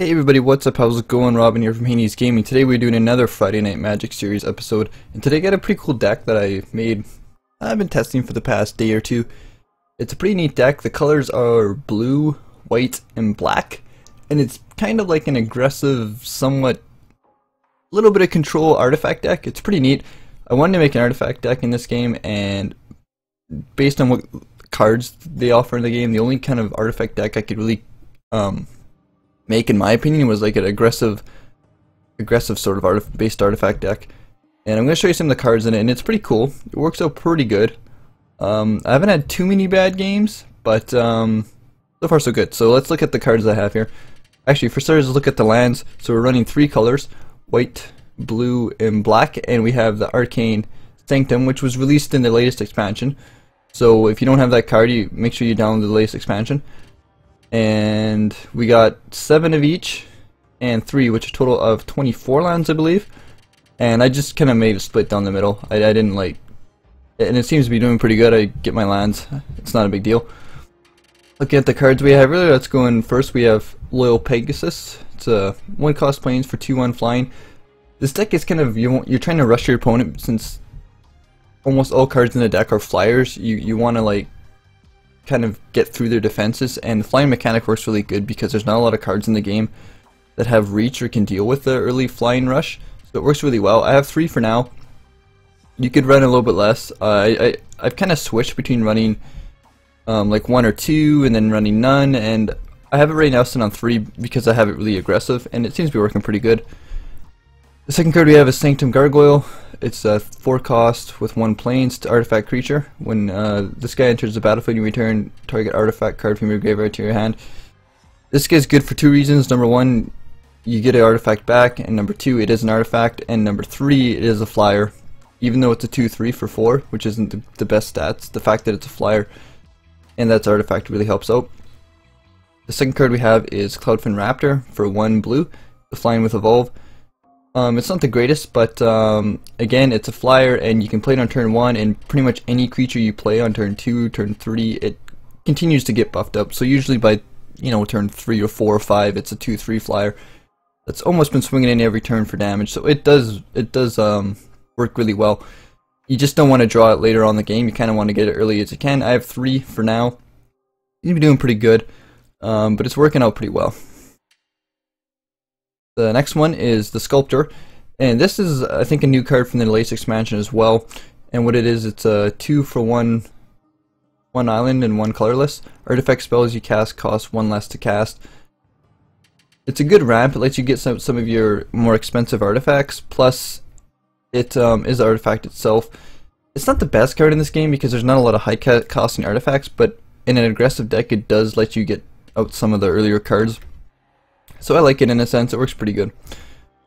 Hey everybody, what's up? How's it going? Robin here from Haney's Gaming. Today we're doing another Friday Night Magic series episode, and today I got a pretty cool deck that I made. I've been testing for the past day or two. It's a pretty neat deck. The colors are blue, white, and black, and it's kind of like an aggressive, somewhat, little bit of control artifact deck. It's pretty neat. I wanted to make an artifact deck in this game, and based on what cards they offer in the game, the only kind of artifact deck I could really make, in my opinion, was like an aggressive sort of based artifact deck. And I'm going to show you some of the cards in it, and it's pretty cool. It works out pretty good. I haven't had too many bad games, but so far so good. So let's look at the cards I have here. Actually, for starters, let's look at the lands. So we're running three colors: white, blue, and black, and we have the Arcane Sanctum, which was released in the latest expansion. So if you don't have that card, you make sure you download the latest expansion. And we got 7 of each and 3, which is a total of 24 lands, I believe. And I just kind of made a split down the middle. I didn't like, and it seems to be doing pretty good. I get my lands, it's not a big deal. Looking at the cards we have, really, let's go in first. We have Loyal Pegasus. It's a 1-cost plains for 2/1 flying. This deck is kind of, you're trying to rush your opponent, since almost all cards in the deck are flyers. You want to like kind of get through their defenses, and the flying mechanic works really good because there's not a lot of cards in the game that have reach or can deal with the early flying rush, so it works really well. I have 3 for now. You could run a little bit less. I've kind of switched between running like 1 or 2 and then running none, and I have it right now sitting on 3 because I have it really aggressive, and it seems to be working pretty good. The second card we have is Sanctum Gargoyle. It's a 4-cost with 1 plains to artifact creature. When this guy enters the battlefield, you return target artifact card from your graveyard to your hand. This guy's good for 2 reasons. Number 1, you get an artifact back, and number 2, it is an artifact, and number 3, it is a flyer. Even though it's a 2/3 for 4, which isn't the best stats, the fact that it's a flyer and that's artifact really helps out. The second card we have is Cloudfin Raptor for 1 blue, the flying with Evolve. It's not the greatest, but again, it's a flyer, and you can play it on turn 1, and pretty much any creature you play on turn 2, turn 3, it continues to get buffed up. So usually by, turn 3 or 4 or 5, it's a 2/3 flyer that's almost been swinging in every turn for damage. So it does work really well. You just don't want to draw it later on in the game. You kind of want to get it early as you can. I have 3 for now. You'll be doing pretty good, but it's working out pretty well. The next one is the Sculptor, and this is, I think, a new card from the latest expansion as well. And what it is, it's a 2 for 1 island and 1 colorless. Artifact spells you cast cost 1 less to cast. It's a good ramp. It lets you get some of your more expensive artifacts, plus it is the artifact itself. It's not the best card in this game because there's not a lot of high costing artifacts, but in an aggressive deck it does let you get out some of the earlier cards. So I like it in a sense. It works pretty good.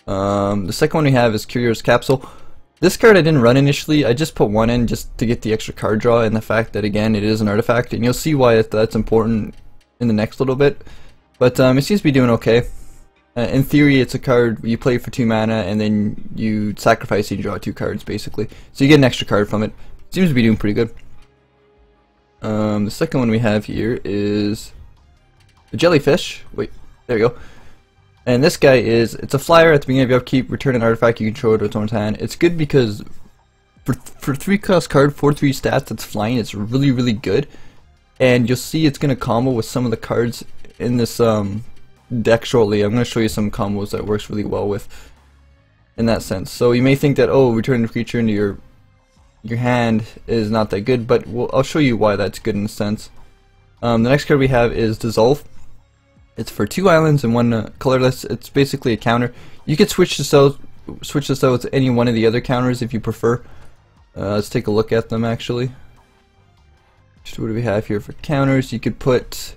The second one we have is Curious Capsule. This card I didn't run initially. I just put 1 in just to get the extra card draw, and the fact that, again, it is an artifact, and you'll see why that's important in the next little bit. But it seems to be doing okay. In theory, it's a card you play for 2 mana, and then you sacrifice and you draw 2 cards, basically. So you get an extra card from it. Seems to be doing pretty good. The second one we have here is the Jellyfish. Wait, there we go. And this guy it's a flyer. At the beginning of your upkeep, return an artifact you control to its own hand. It's good because for 3-cost card, 4/3 stats that's flying, it's really, really good. And you'll see it's going to combo with some of the cards in this deck shortly. I'm going to show you some combos that works really well with in that sense. So you may think that, oh, returning a creature into your hand is not that good, but I'll show you why that's good in a sense. The next card we have is Dissolve. It's for 2 islands and 1 colorless. It's basically a counter. You could switch this out with any one of the other counters if you prefer. Let's take a look at them actually. So what do we have here for counters? You could put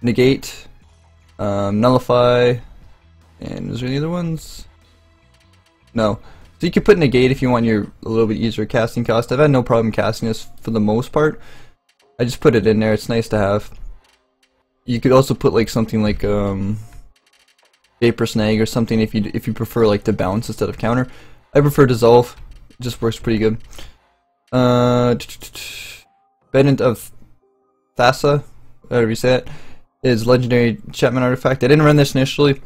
Negate, Nullify, and is there any other ones? No. So you could put Negate if you want a little bit easier casting cost. I've had no problem casting this for the most part. I just put it in there. It's nice to have. You could also put like something like Vapor Snag or something if you prefer like to bounce instead of counter. I prefer Dissolve. It just works pretty good. Venant of Thassa, however you say it. is Legendary Chapman Artifact. I didn't run this initially.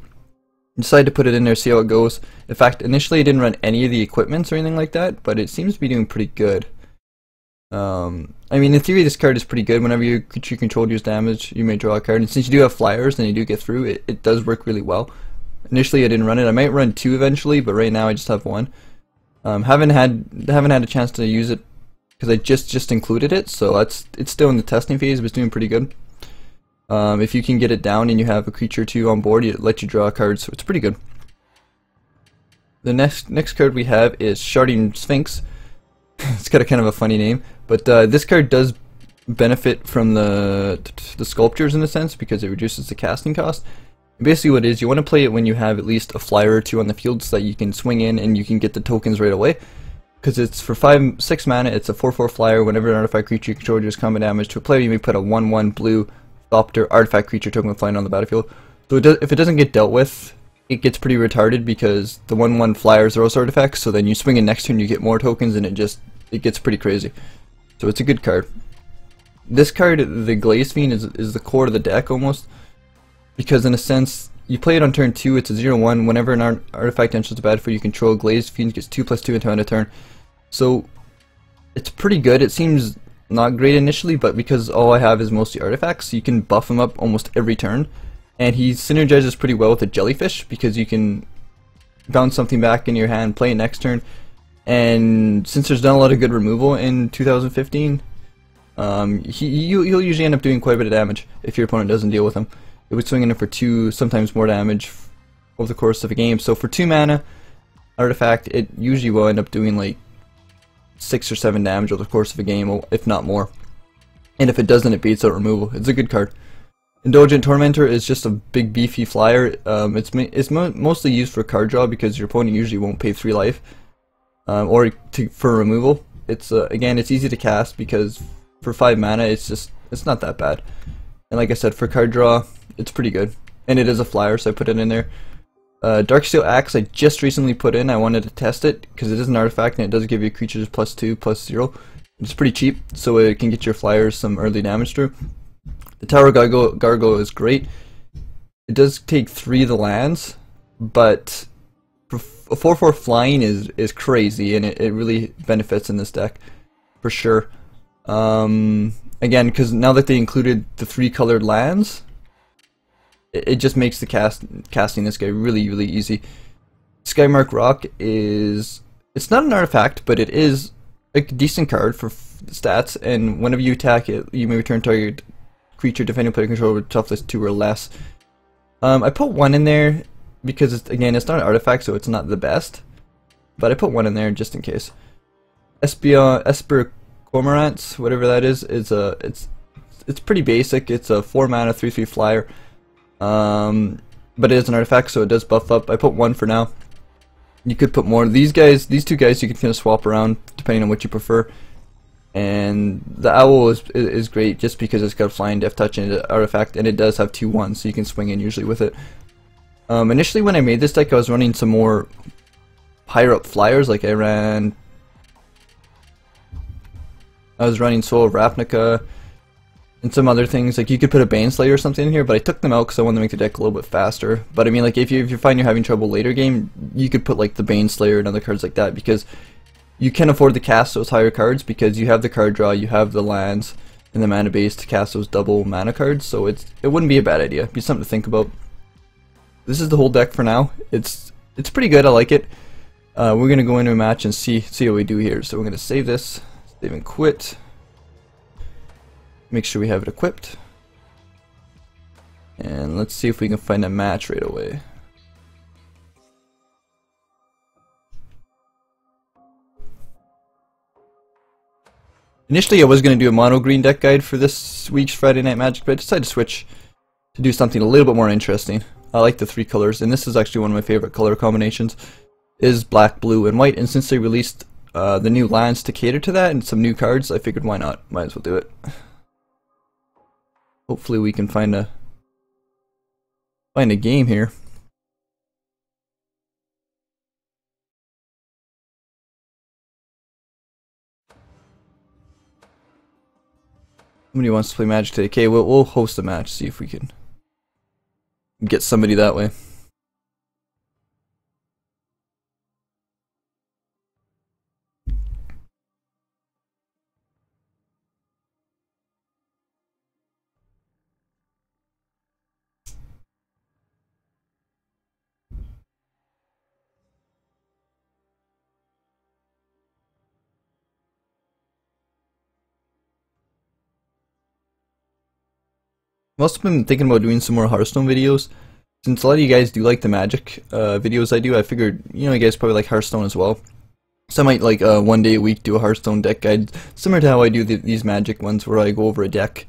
Decided to put it in there, see how it goes. In fact, initially I didn't run any of the equipments or anything like that, but it seems to be doing pretty good. I mean, in theory, this card is pretty good. Whenever your creature control deals damage, you may draw a card. And since you do have flyers and you do get through, it does work really well. Initially, I didn't run it. I might run 2 eventually, but right now I just have 1. Haven't had a chance to use it because I just included it, so it's still in the testing phase, but it's doing pretty good. If you can get it down and you have a creature or 2 on board, it lets you draw a card, so it's pretty good. The next card we have is Sharding Sphinx. It's got a kind of a funny name, but this card does benefit from the sculptures in a sense because it reduces the casting cost. And basically what it is, you want to play it when you have at least a flyer or 2 on the field so that you can swing in and you can get the tokens right away. Because it's for 6 mana, it's a 4/4 flyer. Whenever an artifact creature you control deals combat damage to a player, you may put a 1/1 blue Thopter artifact creature token flying on the battlefield. So if it doesn't get dealt with, it gets pretty retarded because the 1/1 flyers are also artifacts, so then you swing in next turn, you get more tokens, and it gets pretty crazy. So it's a good card. This card, the Glazed Fiend, is the core of the deck almost, because in a sense, you play it on turn 2, it's a 0/1, whenever an artifact enters the battlefield you control, Glazed Fiend gets 2/2 until end of turn. So it's pretty good. It seems not great initially, but because all I have is mostly artifacts, you can buff him up almost every turn. And he synergizes pretty well with the Jellyfish because you can bounce something back in your hand, play it next turn. And since there's not a lot of good removal in 2015, he'll usually end up doing quite a bit of damage if your opponent doesn't deal with him. It would swing in for 2, sometimes more damage over the course of a game. So for 2 mana artifact, it usually will end up doing like 6 or 7 damage over the course of a game, if not more. And if it doesn't, it beats out removal. It's a good card. Indulgent Tormentor is just a big beefy flyer. It's mostly used for card draw because your opponent usually won't pay 3 life, for removal. It's again, it's easy to cast because for 5 mana, it's not that bad. And like I said, for card draw, it's pretty good. And it is a flyer, so I put it in there. Darksteel Axe I just recently put in. I wanted to test it because it is an artifact and it does give you creatures +2/+0. It's pretty cheap, so it can get your flyers some early damage through. The Tower Gargoyle is great. It does take 3 of the lands, but a 4/4 flying is crazy, and it really benefits in this deck for sure. Again, because now that they included the 3 colored lands, it just makes the casting this guy really easy. Skymark Rock it's not an artifact, but it is a decent card for stats, and whenever you attack it, you may return target creature defending player control with toughness 2 or less. I put 1 in there because it's not an artifact, so it's not the best, but I put 1 in there just in case. Esper Cormorants, whatever that is, it's pretty basic. It's a 4 mana 3/3 flyer. But it is an artifact, so it does buff up. I put 1 for now. You could put more. These 2 guys, you can kind of swap around depending on what you prefer. And the Owl is great just because it's got Flying, Death Touch, and an artifact, and it does have 2/1, so you can swing in usually with it. Initially, when I made this deck, I was running some more higher up flyers. Like I was running Soul of Ravnica and some other things. Like you could put a Baneslayer or something in here, but I took them out because I wanted to make the deck a little bit faster. But I mean, like if you find you're having trouble later game, you could put like the Baneslayer and other cards like that because you can afford to cast those higher cards because you have the card draw, you have the lands, and the mana base to cast those double mana cards. So it wouldn't be a bad idea. It'd be something to think about. This is the whole deck for now. It's pretty good. I like it. We're gonna go into a match and see what we do here. So we're gonna save this, save and quit. Make sure we have it equipped. And let's see if we can find a match right away. Initially I was going to do a mono green deck guide for this week's Friday Night Magic, but I decided to switch to do something a little bit more interesting. I like the 3 colors, and this is actually one of my favorite color combinations, is black, blue, and white. And since they released the new lands to cater to that and some new cards, I figured why not? Might as well do it. Hopefully we can find a game here. Somebody wants to play Magic today. Okay, we'll host a match, see if we can get somebody that way. I've also been thinking about doing some more Hearthstone videos. Since a lot of you guys do like the Magic videos I do, I figured, you guys probably like Hearthstone as well. So I might like one day a week do a Hearthstone deck guide, similar to how I do these Magic ones where I go over a deck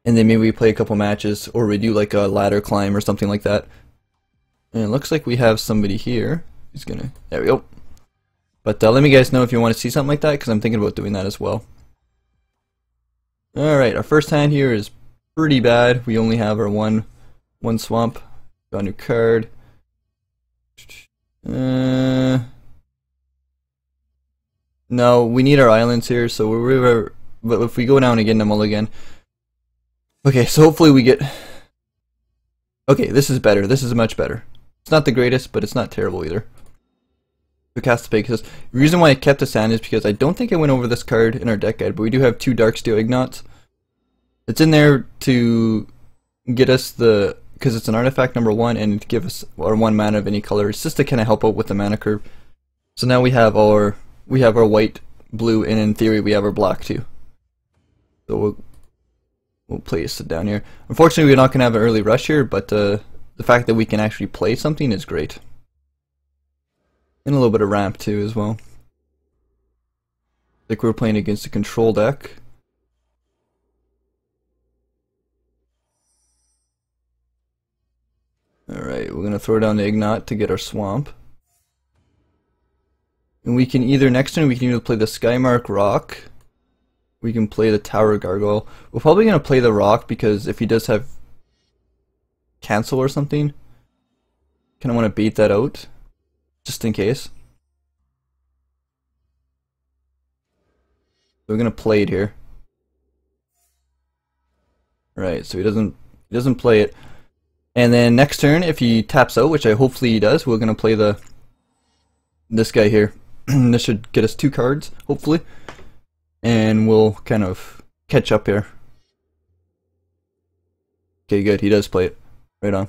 and then maybe we play a couple matches, or we do like a ladder climb or something like that. And it looks like we have somebody here who's gonna, there we go. But let me guys know if you want to see something like that, because I'm thinking about doing that as well. Alright, our first hand here is pretty bad. We only have our one swamp. Got a new card. No, we need our islands here, so but if we go down again, them all again. Okay, so hopefully we get... Okay, this is better. This is much better. It's not the greatest, but it's not terrible either. We cast the Pegasus. The reason why I kept this hand is because I don't think I went over this card in our deck guide, but we do have 2 Darksteel Ignots. It's in there to get us the... because it's an artifact number 1, and to give us our 1 mana of any color. It's just to kind of help out with the mana curve. So now we have our white, blue, and in theory we have our black too. So we'll place it down here. Unfortunately, we're not going to have an early rush here, but the fact that we can actually play something is great. And a little bit of ramp too as well. Like we're playing against a control deck. Alright, we're going to throw down the Ignot to get our swamp. And we can either, next turn, we can either play the Skymark Rock. We can play the Tower Gargoyle. We're probably going to play the Rock because if he does have cancel or something, kind of want to bait that out, just in case. So we're going to play it here. Right, so he doesn't play it. And then next turn, if he taps out, which hopefully he does, we're going to play this guy here. This should get us 2 cards, hopefully. And we'll kind of catch up here. Okay, good. He does play it. Right on.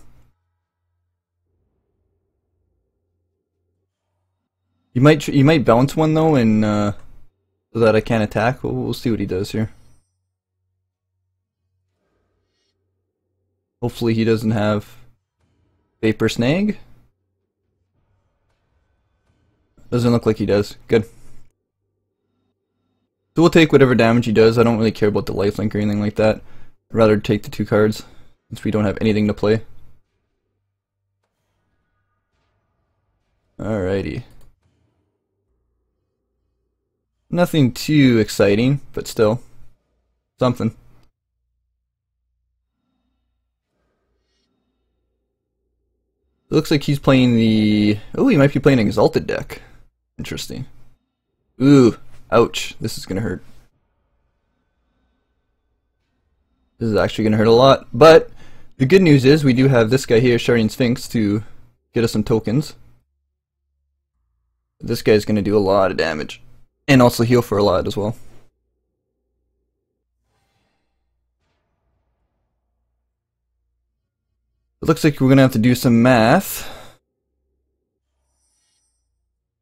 You might bounce one though, and so that I can't attack. We'll see what he does here. Hopefully he doesn't have Vapor Snag. Doesn't look like he does. Good. So we'll take whatever damage he does. I don't really care about the lifelink or anything like that. I'd rather take the 2 cards since we don't have anything to play. Alrighty. Nothing too exciting, but still something. It looks like he's playing the... Oh, he might be playing an Exalted deck. Interesting. Ooh, ouch. This is gonna hurt. This is actually gonna hurt a lot. But the good news is we do have this guy here, Sharding Sphinx, to get us some tokens. This guy's gonna do a lot of damage. And also heal for a lot as well. It looks like we're going to have to do some math.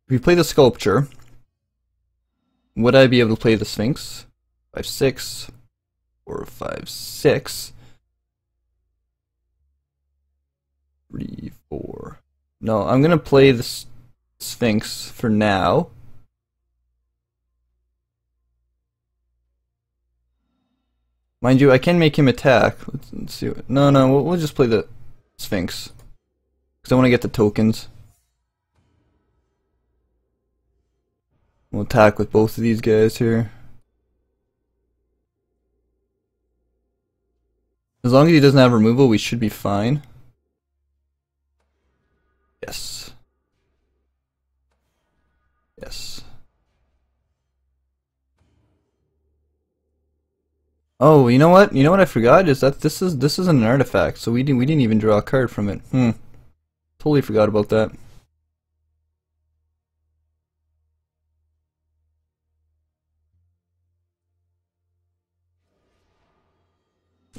If we play the Sculpture, would I be able to play the Sphinx? 5-6 or 5-6. 3-4. No, I'm going to play the Sphinx for now. Mind you, I can make him attack. Let's see. No, we'll just play the Sphinx. Because I want to get the tokens. We'll attack with both of these guys here. As long as he doesn't have removal, we should be fine. Yes. Yes. Oh, you know what? You know what I forgot is that this is an artifact, so we didn't even draw a card from it. Totally forgot about that.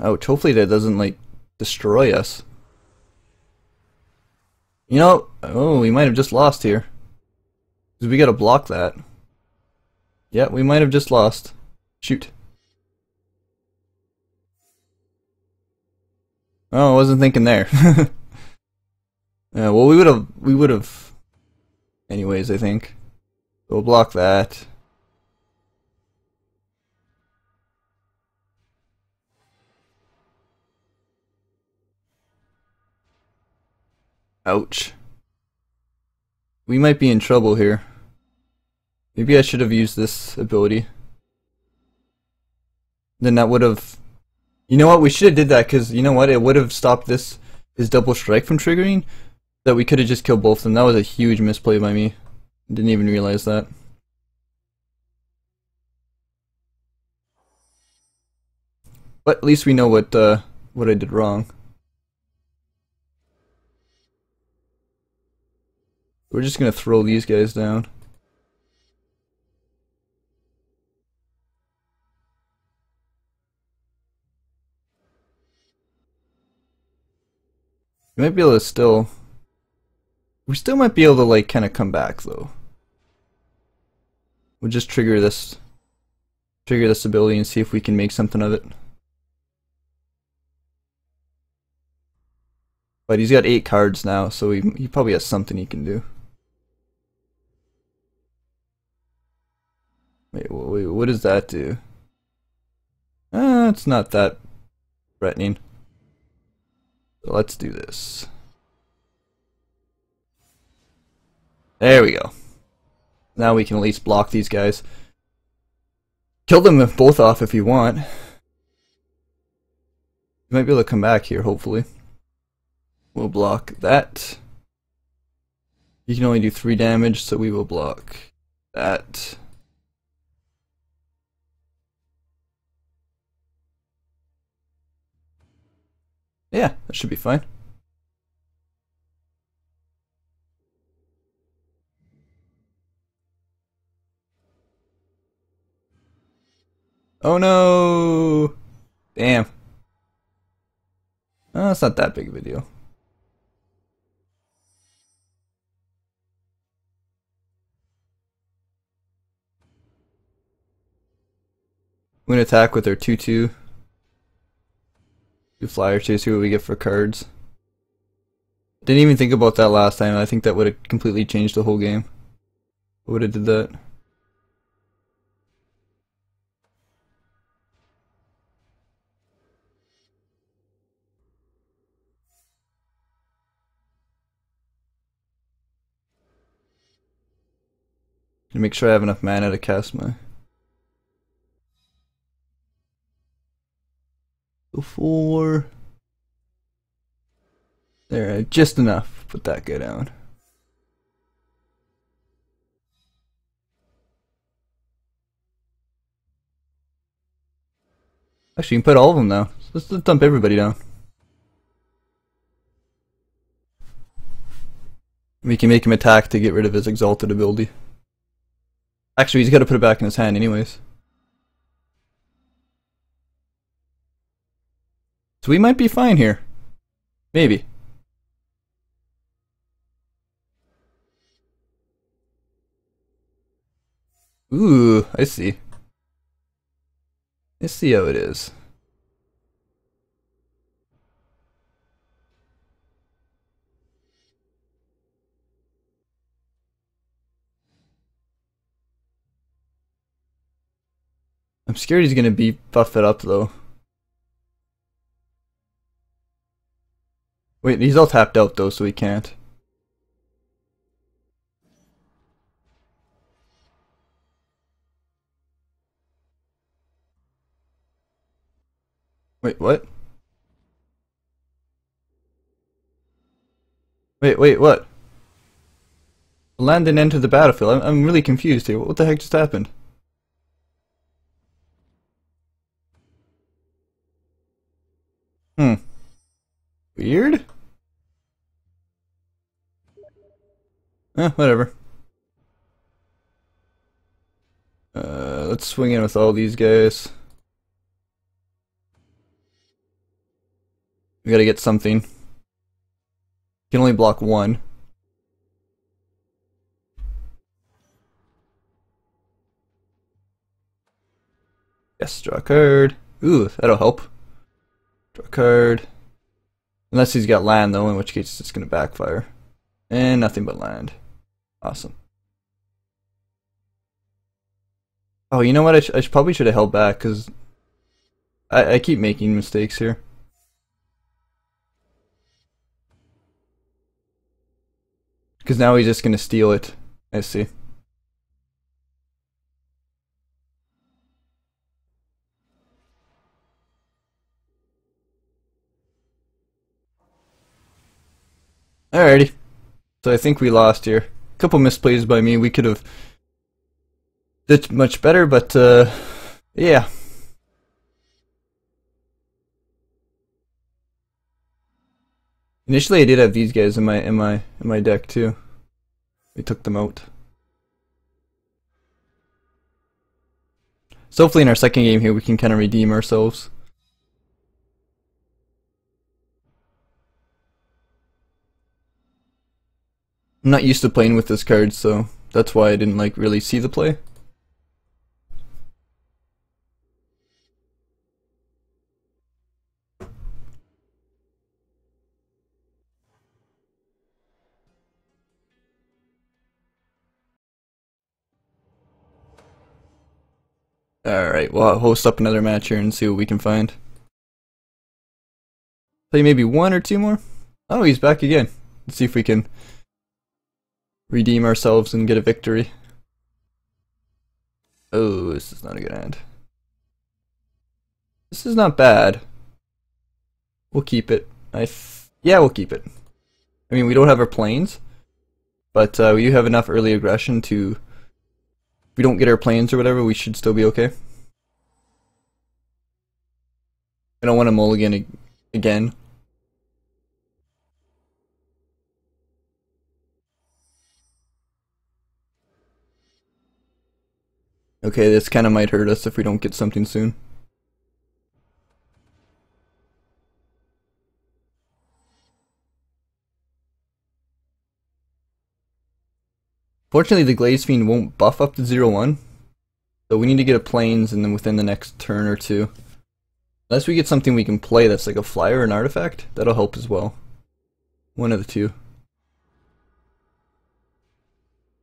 Ouch, hopefully that doesn't like destroy us. You know, oh, we might have just lost here. 'Cause we gotta block that. Yeah, we might have just lost. Shoot. Oh, I wasn't thinking there. Yeah, well, we would have anyways, I think. We'll block that. Ouch. We might be in trouble here. Maybe I should have used this ability. Then that would have... You know what? We should have did that because, you know what? It would have stopped his double strike from triggering. That we could have just killed both of them. That was a huge misplay by me. Didn't even realize that. But at least we know what I did wrong. We're just gonna throw these guys down. We might be able to still... We still might be able to like kind of come back though. We'll just trigger this ability and see if we can make something of it. But he's got 8 cards now, so he probably has something he can do. Wait, what does that do? It's not that threatening. So let's do this. There we go. Now we can at least block these guys. Kill them both off if you want. You might be able to come back here, hopefully. We'll block that. You can only do 3 damage, so we will block that. Yeah, that should be fine. Oh no! Damn. Oh, it's not that big of a deal. I'm gonna attack with our 2/2. Do flyer chase, see what we get for cards. Didn't even think about that last time. I think that would have completely changed the whole game. I would have did that. To make sure I have enough mana to cast my... Before... There, just enough. Put that guy down. Actually, you can put all of them now. Let's dump everybody down. We can make him attack to get rid of his exalted ability. Actually, he's got to put it back in his hand anyways. So we might be fine here. Maybe. Ooh, I see. Let's see how it is. I'm scared he's gonna buff it up though. Wait, he's all tapped out though, so he can't. Wait, what? Wait, what? Land and enter the battlefield. I'm really confused here. What the heck just happened? Weird? Whatever. Let's swing in with all these guys. We gotta get something. Can only block one. Yes, draw a card. Ooh, that'll help. Draw a card. Unless he's got land though, in which case it's gonna backfire. And nothing but land. Awesome. Oh, you know what? I probably should have held back because I keep making mistakes here. Because now he's just gonna steal it. I see. Alrighty. So I think we lost here. A couple misplays by me. We could have did much better, but yeah. Initially, I did have these guys in my deck too. We took them out. So hopefully, in our second game here, we can kind of redeem ourselves. I'm not used to playing with this card, so that's why I didn't like really see the play. Alright, well, I'll host up another match here and see what we can find. Play maybe one or two more? Oh, he's back again. Let's see if we can redeem ourselves and get a victory. Oh, this is not a good hand. This is not bad. We'll keep it. Yeah, we'll keep it. I mean, we don't have our planes, but we do have enough early aggression to... If we don't get our planes or whatever, we should still be okay. I don't want to mulligan again. Okay, this kind of might hurt us if we don't get something soon. Fortunately, the Glaze Fiend won't buff up to 0-1, so we need to get a planes and then within the next turn or two. Unless we get something we can play that's like a flyer or an artifact, that'll help as well. One of the two.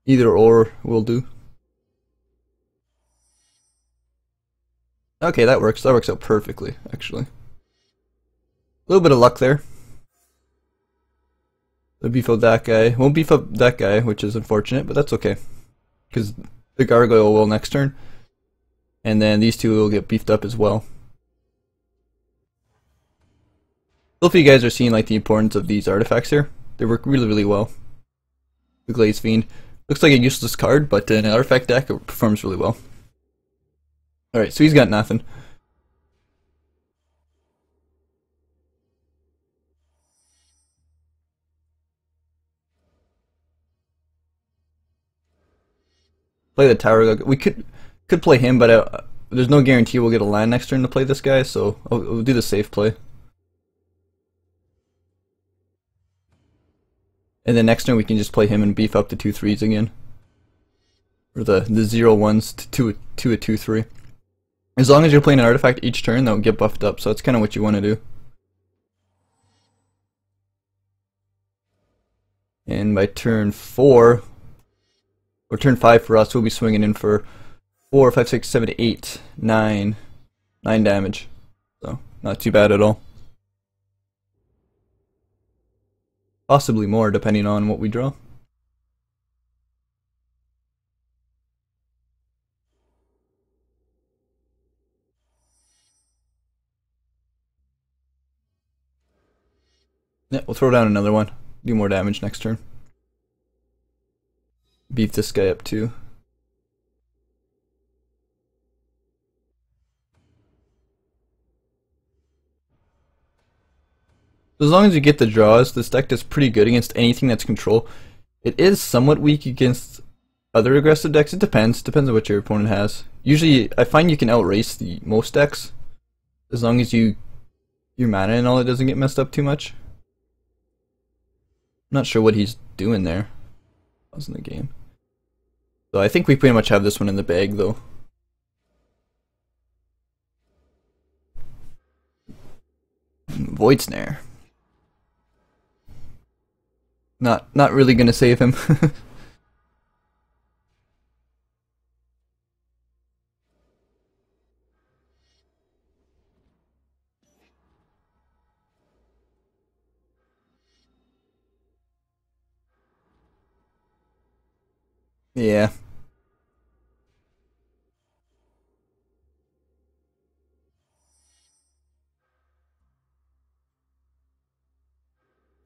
Either or will do. Okay, that works. That works out perfectly, actually. A little bit of luck there. They'll beef up that guy. Won't beef up that guy, which is unfortunate, but that's okay. Because the Gargoyle will next turn. And then these two will get beefed up as well. Hopefully you guys are seeing like the importance of these artifacts here. They work really, really well. The Glaze Fiend. Looks like a useless card, but in an artifact deck it performs really well. Alright, so he's got nothing. Play the Tower. We could play him, but there's no guarantee we'll get a land next turn to play this guy, so I'll do the safe play. And then next turn we can just play him and beef up the 2/3s again. Or the 0/1s to a 2/3. As long as you're playing an artifact each turn, they'll get buffed up, so that's kind of what you want to do. And by turn 4, or turn 5 for us, we'll be swinging in for 4, 5, 6, 7, 8, 9 damage. So, not too bad at all. Possibly more, depending on what we draw. Yeah, we'll throw down another one. Do more damage next turn. Beef this guy up too. So as long as you get the draws, this deck is pretty good against anything that's control. It is somewhat weak against other aggressive decks. It depends. Depends on what your opponent has. Usually, I find you can outrace the most decks as long as your mana and all it doesn't get messed up too much. I'm not sure what he's doing there. I was in the game. So I think we pretty much have this one in the bag, though. Void Snare. Not really gonna save him. Yeah.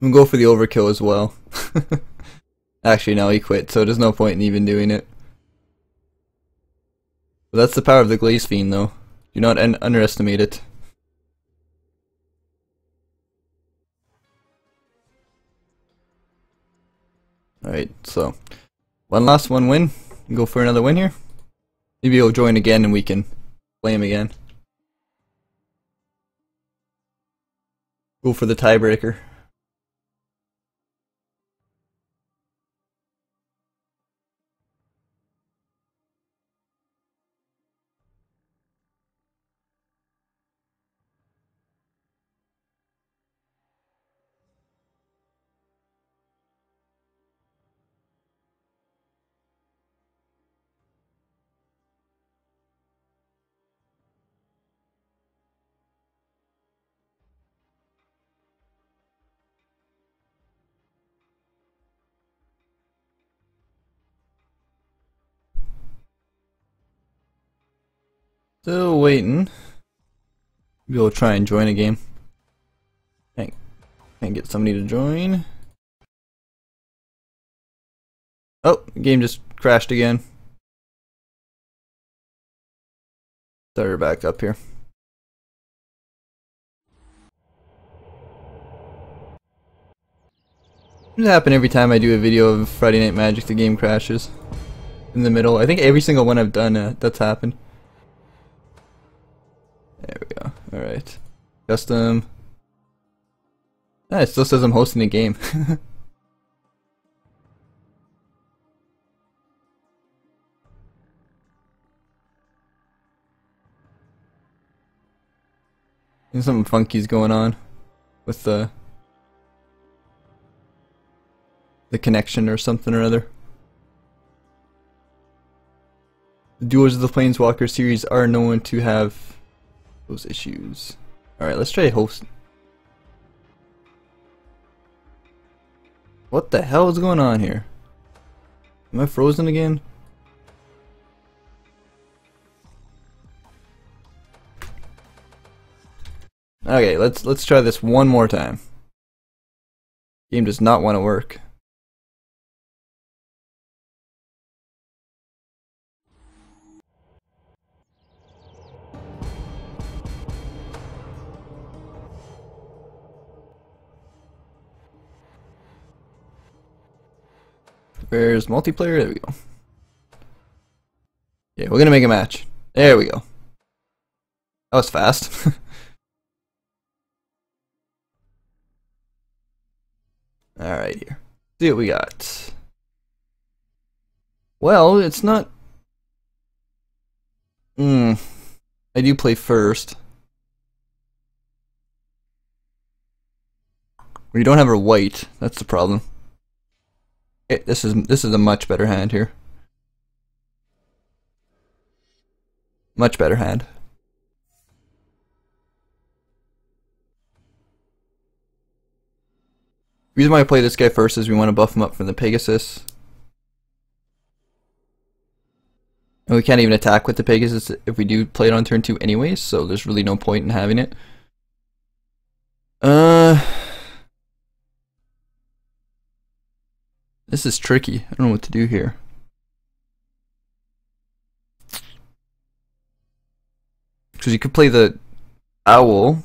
I'm gonna go for the overkill as well. Actually, no, he quit, so there's no point in even doing it. But that's the power of the Glaze Fiend, though. Do not underestimate it. Alright, so one last one win. Go for another win here. Maybe he'll join again and we can play him again. Go for the tiebreaker. Still waiting. Maybe we'll try and join a game. Can't get somebody to join. Oh, the game just crashed again. Start her back up here. It happens every time I do a video of Friday Night Magic, the game crashes in the middle. I think every single one I've done, that's happened. There we go. Alright. Custom. Ah, it still says I'm hosting a game. There's something funky's going on with the connection or something or other. The Duels of the Planeswalker series are known to have those issues. Alright, let's try host. What the hell is going on here? Am I frozen again? Okay, let's try this one more time. Game does not want to work. Where's multiplayer? There we go. Yeah, we're gonna make a match. There we go. That was fast. Alright, here. See what we got. Well, it's not... I do play first. We don't have our white, that's the problem. This is a much better hand here. Much better hand. The reason why I play this guy first is we want to buff him up from the Pegasus. And we can't even attack with the Pegasus if we do play it on turn 2 anyways, so there's really no point in having it. This is tricky. I don't know what to do here. Because you could play the Owl,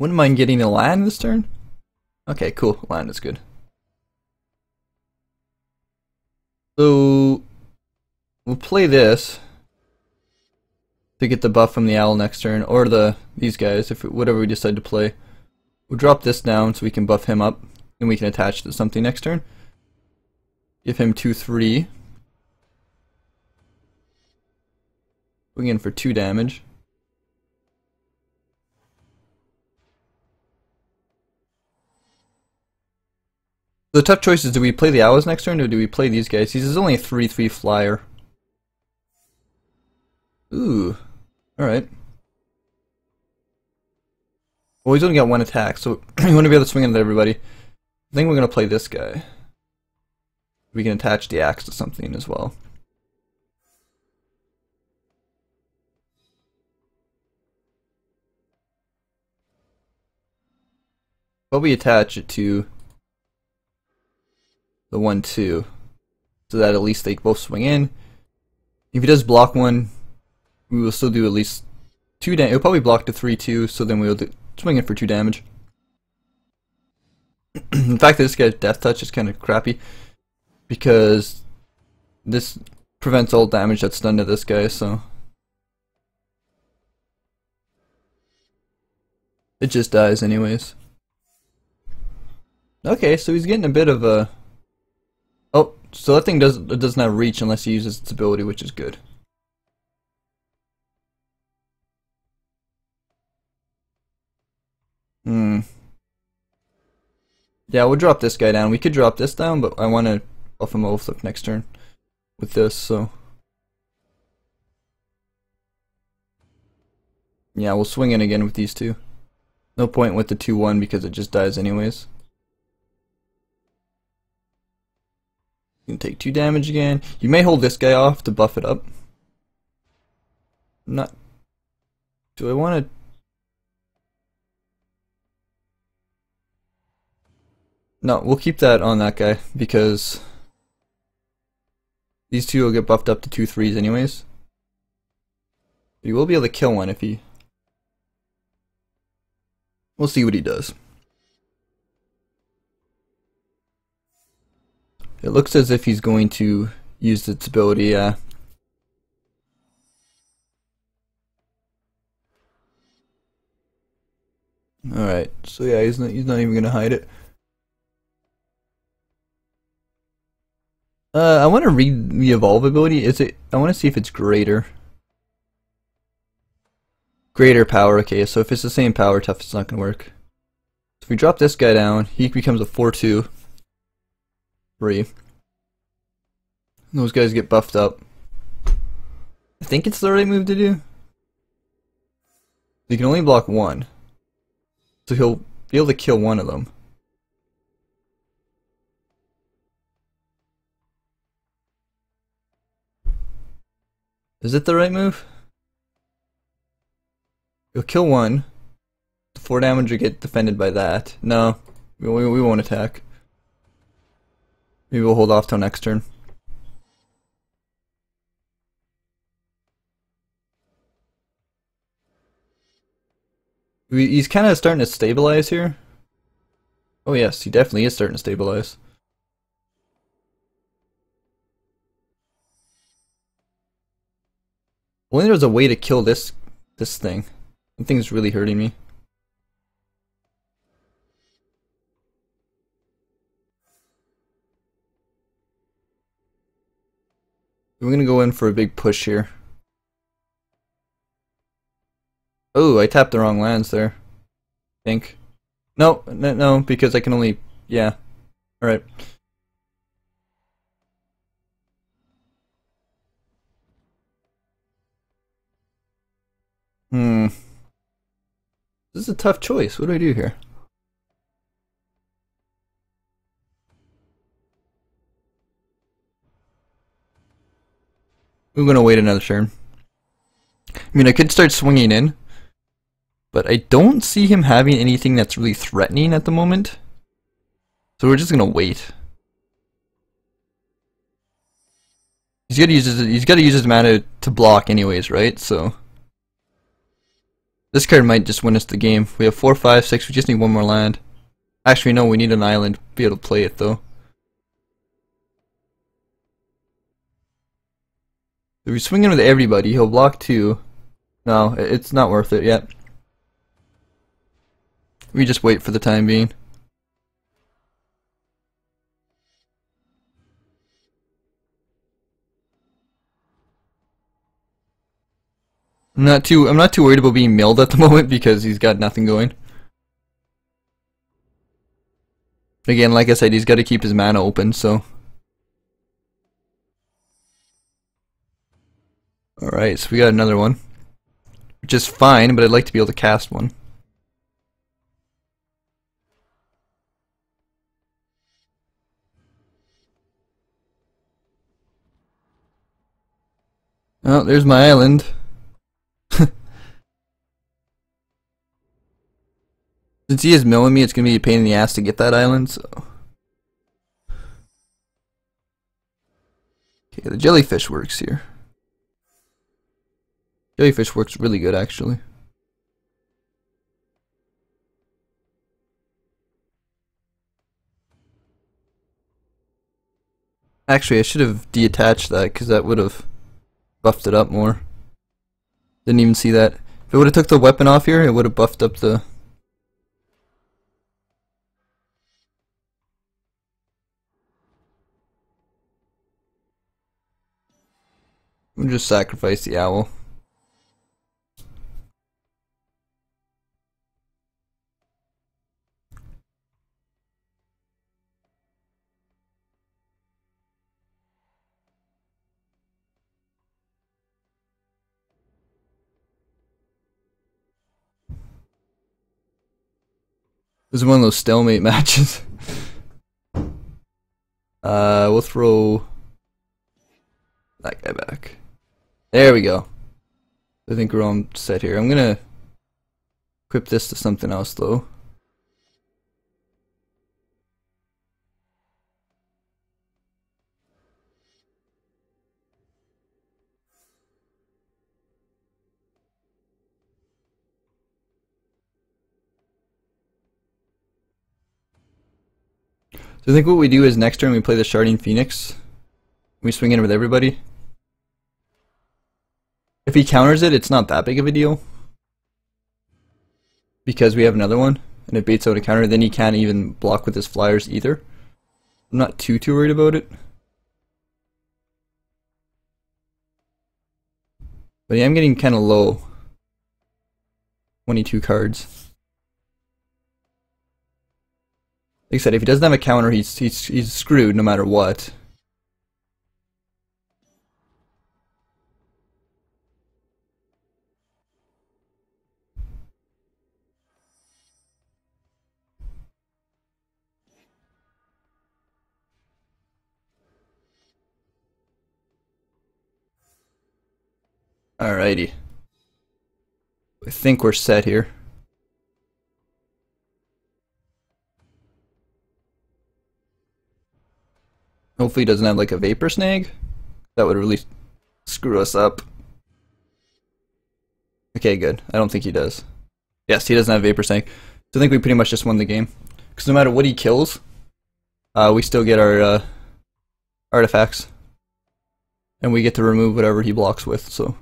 Wouldn't mind getting a land this turn. Okay, cool. Land is good. So we'll play this to get the buff from the owl next turn, or these guys, if whatever we decide to play. We'll drop this down so we can buff him up, and we can attach to something next turn. Give him 2/3. Going in for 2 damage. The tough choice is, do we play the owls next turn or do we play these guys? He's only a 3/3 flyer. Ooh, alright. Well, he's only got 1 attack, so we want to be able to swing at everybody. I think we're going to play this guy. We can attach the axe to something as well. But we attach it to the 1/2, so that at least they both swing in. If he does block one, we will still do at least 2 damage. He'll probably block to 3/2, so then we'll swing in for 2 damage. The fact that this guy's death touch is kind of crappy, because this prevents all damage that's done to this guy, so it just dies anyways. Okay, so he's getting a bit of a... Oh, so that thing does not reach unless he uses its ability, which is good. Yeah, we'll drop this guy down. We could drop this down, but I want to buff him over next turn with this, so... Yeah, we'll swing in again with these two. No point with the 2/1 because it just dies anyways. You can take 2 damage again. You may hold this guy off to buff it up. Not... Do I want to... No, we'll keep that on that guy, because these two will get buffed up to 2/3s anyways. He will be able to kill one if he... We'll see what he does. It looks as if he's going to use its ability, yeah. Alright, so yeah, he's not even gonna hide it. I want to read the evolve ability. I want to see if it's greater. Greater power, okay, so if it's the same power, tough, it's not gonna work. So if we drop this guy down, he becomes a 4/2. 3. Those guys get buffed up. I think it's the right move to do. You can only block 1. So he'll be able to kill one of them. Is it the right move? You'll kill one. The 4 damage will get defended by that. No, we won't attack. Maybe we'll hold off till next turn. He's kind of starting to stabilize here. Oh yes, he definitely is starting to stabilize. Only there's a way to kill this thing. The thing's really hurting me. We're gonna go in for a big push here. Oh, I tapped the wrong lands there. I think. No, no, because I can only... Yeah. Alright. This is a tough choice. What do I do here? I'm gonna wait another turn. I mean, I could start swinging in, but I don't see him having anything that's really threatening at the moment. So we're just gonna wait. He's gotta use his mana to block anyways, right? So This card might just win us the game. We have 4, 5, 6. We just need one more land. Actually, no, we need an island to be able to play it, though. If we swing in with everybody, he'll block 2. No, it's not worth it yet. We just wait for the time being. I'm not too worried about being milled at the moment because he's got nothing going. Again, like I said, he's got to keep his mana open, so. Alright, so we got another one. Which is fine, but I'd like to be able to cast one. Oh, there's my island. Since he is milling me, it's going to be a pain in the ass to get that island, so. Okay, the jellyfish works here. Jellyfish works really good, actually. Actually, I should have deattached that, because that would have buffed it up more. Didn't even see that. If it would have took the weapon off here, it would have buffed up the... We'll just sacrifice the owl. This is one of those stalemate matches. We'll throw that guy back. There we go. I think we're all set here. I'm gonna equip this to something else though. So I think what we do is next turn we play the Sharding Phoenix. We swing in with everybody. If he counters it, it's not that big of a deal. Because we have another one, and it baits out a counter, then he can't even block with his flyers either. I'm not too worried about it. But yeah, I'm getting kind of low. 22 cards. Like I said, if he doesn't have a counter, he's screwed no matter what. Alrighty. I think we're set here. Hopefully he doesn't have like a vapor snag. That would really screw us up. Okay, good. I don't think he does. Yes, he doesn't have vapor snag. So I think we pretty much just won the game. Because no matter what he kills, we still get our artifacts. And we get to remove whatever he blocks with, so.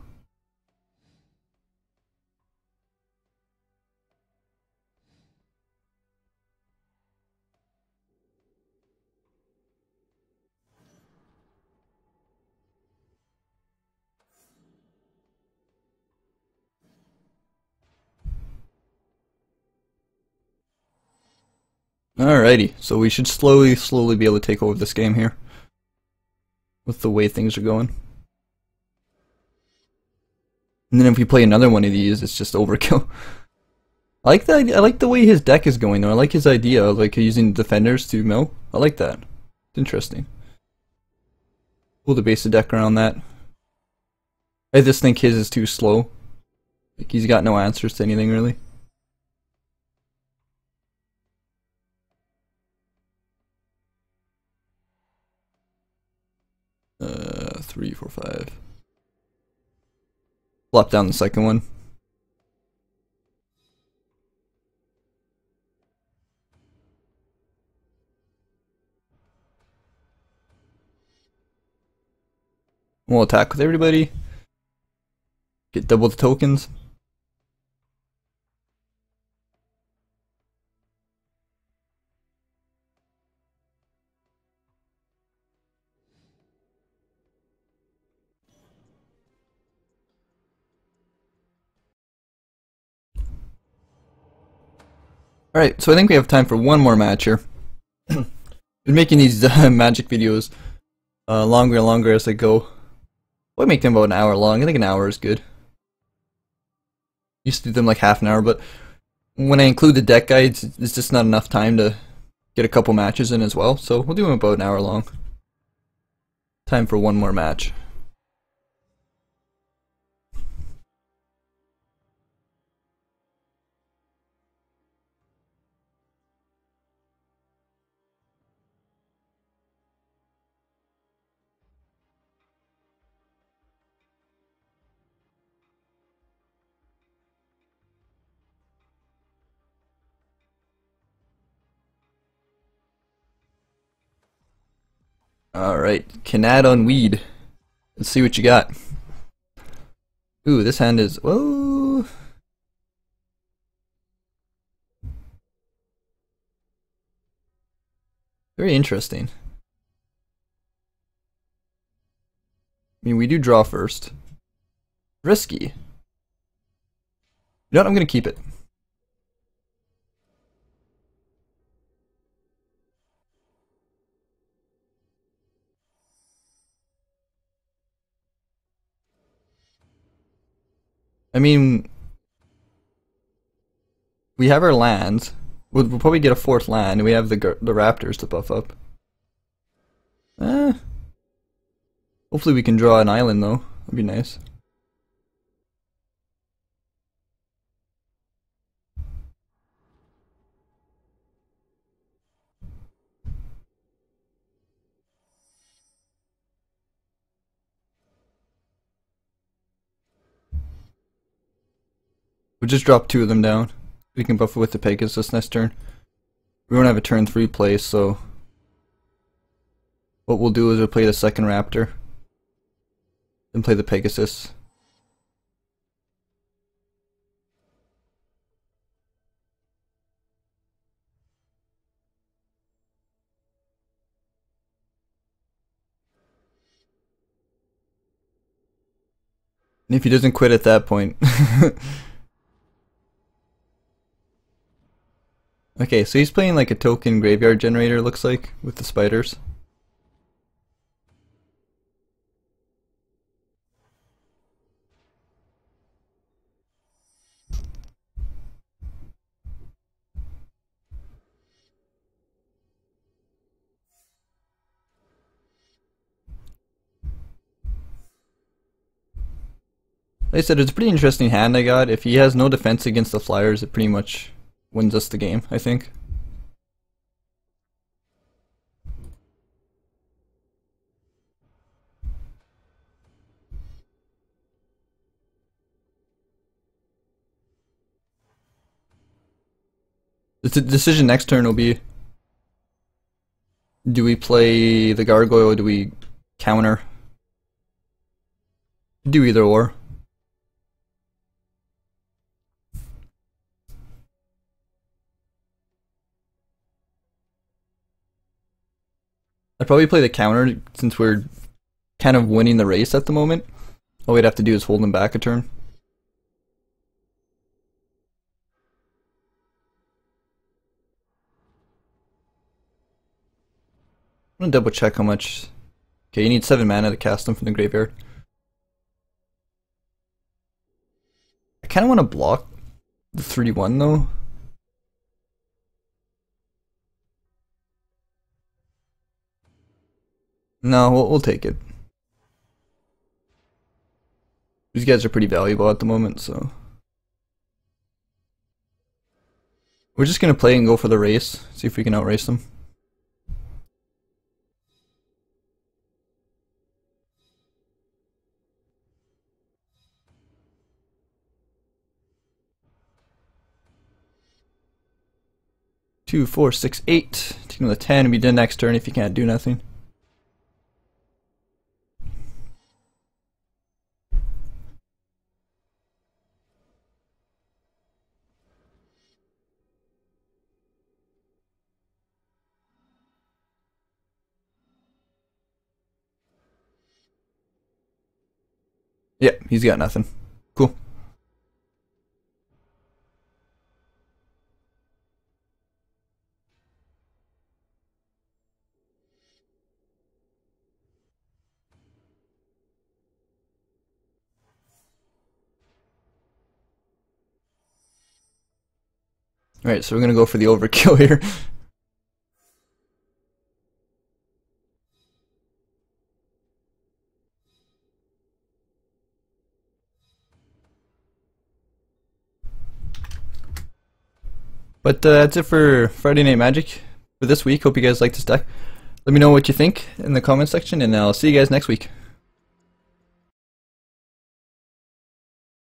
'Alrighty, so we should slowly be able to take over this game here. With the way things are going. And then if we play another one of these, it's just overkill. I like the way his deck is going though. I like his idea of like using defenders to mill. I like that. It's interesting. We'll debase the deck around that. I just think his is too slow. Like he's got no answers to anything really. Three, four, five. Flop down the second one. We'll attack with everybody. Get double the tokens. Alright, so I think we have time for one more match here. Been making these magic videos longer and longer as they go. We'll make them about an hour long. I think an hour is good. Used to do them like half an hour, but when I include the deck guides, it's just not enough time to get a couple matches in as well. So we'll do them about an hour long. Time for one more match. Alright, can add on weed. Let's see what you got. Ooh, this hand is, whoa. Very interesting. I mean, we do draw first. Risky. You know what, I'm gonna keep it. I mean, we have our lands. We'll probably get a fourth land, and we have the raptors to buff up. Hopefully we can draw an island though. That'd be nice. We'll just drop two of them down. We can buff it with the Pegasus next turn. We don't have a turn 3 play, so what we'll do is we'll play the second Raptor, then play the Pegasus. And if he doesn't quit at that point. Okay, so he's playing like a token graveyard generator, looks like, with the spiders. Like I said, it's a pretty interesting hand I got. If he has no defense against the flyers, it pretty much wins us the game, I think. The decision next turn will be, do we play the gargoyle or do we counter? Do either or. I'd probably play the counter since we're kind of winning the race at the moment. All we'd have to do is hold them back a turn. I'm gonna double check how much. Okay, you need 7 mana to cast them from the graveyard. I kind of want to block the 3-1 though. No, we'll take it. These guys are pretty valuable at the moment, so we're just gonna play and go for the race. See if we can outrace them. Two, 4, 6, 8. Take another 10 and be done next turn if you can't do nothing. Yeah, he's got nothing. Cool. Alright, so we're gonna go for the overkill here. But that's it for Friday Night Magic for this week. Hope you guys liked this deck. Let me know what you think in the comment section, and I'll see you guys next week.